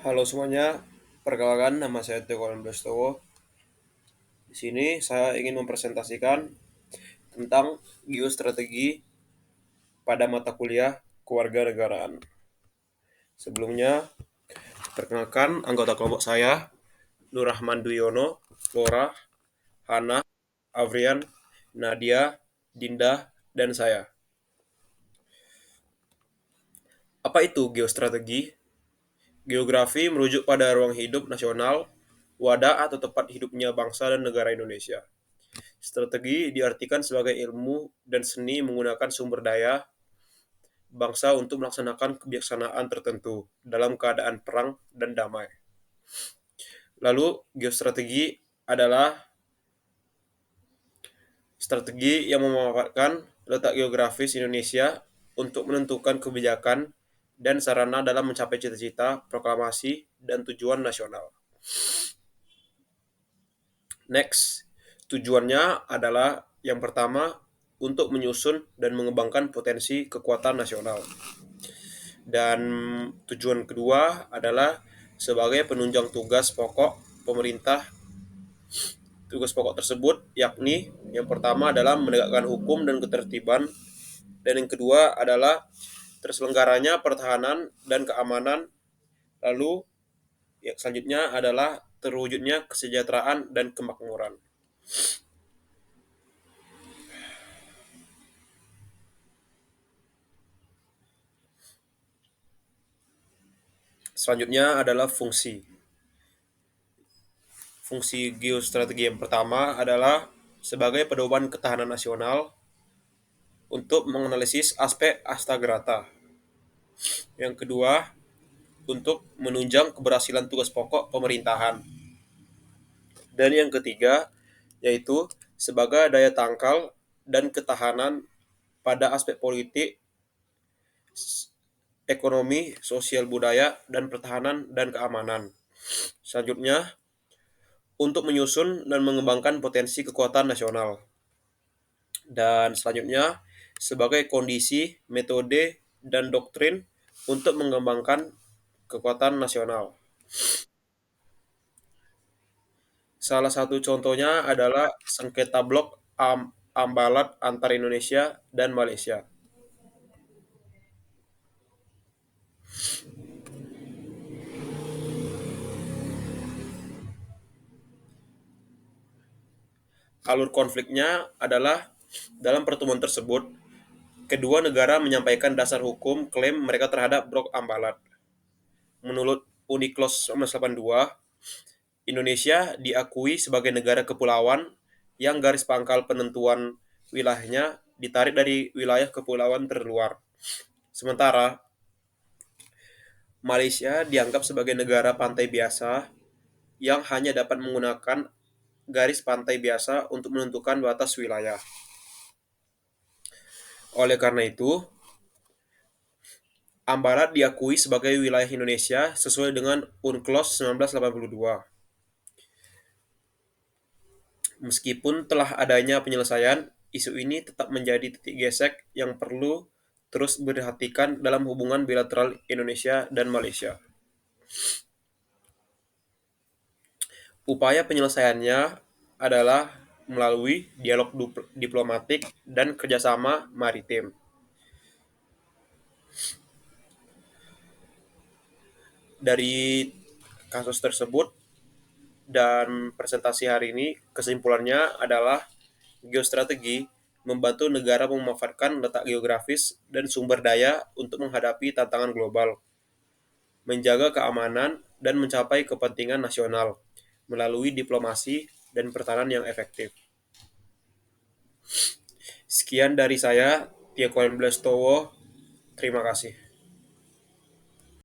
Halo semuanya, perkenalkan nama saya Teko Blastowo. Di sini saya ingin mempresentasikan tentang geostrategi pada mata kuliah kewarganegaraan. Sebelumnya, perkenalkan anggota kelompok saya, Nur Rahman Duyono, Laura, Hana, Avrian, Nadia, Dinda, dan saya. Apa itu geostrategi? Geografi merujuk pada ruang hidup nasional, wadah atau tempat hidupnya bangsa dan negara Indonesia. Strategi diartikan sebagai ilmu dan seni menggunakan sumber daya bangsa untuk melaksanakan kebijaksanaan tertentu dalam keadaan perang dan damai. Lalu, geostrategi adalah strategi yang memanfaatkan letak geografis Indonesia untuk menentukan kebijakan dan sarana dalam mencapai cita-cita, proklamasi, dan tujuan nasional. Next, tujuannya adalah yang pertama untuk menyusun dan mengembangkan potensi kekuatan nasional. Dan tujuan kedua adalah sebagai penunjang tugas pokok pemerintah. Tugas pokok tersebut yakni yang pertama adalah menegakkan hukum dan ketertiban, dan yang kedua adalah terselenggaranya pertahanan dan keamanan. Lalu yang selanjutnya adalah terwujudnya kesejahteraan dan kemakmuran. Selanjutnya adalah fungsi. Fungsi geostrategi yang pertama adalah sebagai pedoman ketahanan nasional untuk menganalisis aspek astagrata. Yang kedua, untuk menunjang keberhasilan tugas pokok pemerintahan. Dan yang ketiga, yaitu sebagai daya tangkal dan ketahanan pada aspek politik, ekonomi, sosial budaya, dan pertahanan dan keamanan. Selanjutnya, untuk menyusun dan mengembangkan potensi kekuatan nasional. Dan selanjutnya, sebagai kondisi, metode, dan doktrin untuk mengembangkan kekuatan nasional. Salah satu contohnya adalah sengketa blok Ambalat antara Indonesia dan Malaysia. Alur konfliknya adalah dalam pertemuan tersebut, kedua negara menyampaikan dasar hukum klaim mereka terhadap blok Ambalat. Menurut Uniclos 1982, Indonesia diakui sebagai negara kepulauan yang garis pangkal penentuan wilayahnya ditarik dari wilayah kepulauan terluar. Sementara Malaysia dianggap sebagai negara pantai biasa yang hanya dapat menggunakan garis pantai biasa untuk menentukan batas wilayah. Oleh karena itu, Ambalat diakui sebagai wilayah Indonesia sesuai dengan UNCLOS 1982. Meskipun telah adanya penyelesaian, isu ini tetap menjadi titik gesek yang perlu terus diperhatikan dalam hubungan bilateral Indonesia dan Malaysia. Upaya penyelesaiannya adalah melalui dialog diplomatik dan kerjasama maritim. Dari kasus tersebut dan presentasi hari ini, kesimpulannya adalah geostrategi membantu negara memanfaatkan letak geografis dan sumber daya untuk menghadapi tantangan global, menjaga keamanan, dan mencapai kepentingan nasional melalui diplomasi dan pertahanan yang efektif. Sekian dari saya, Tia Koen Blastowo. Terima kasih.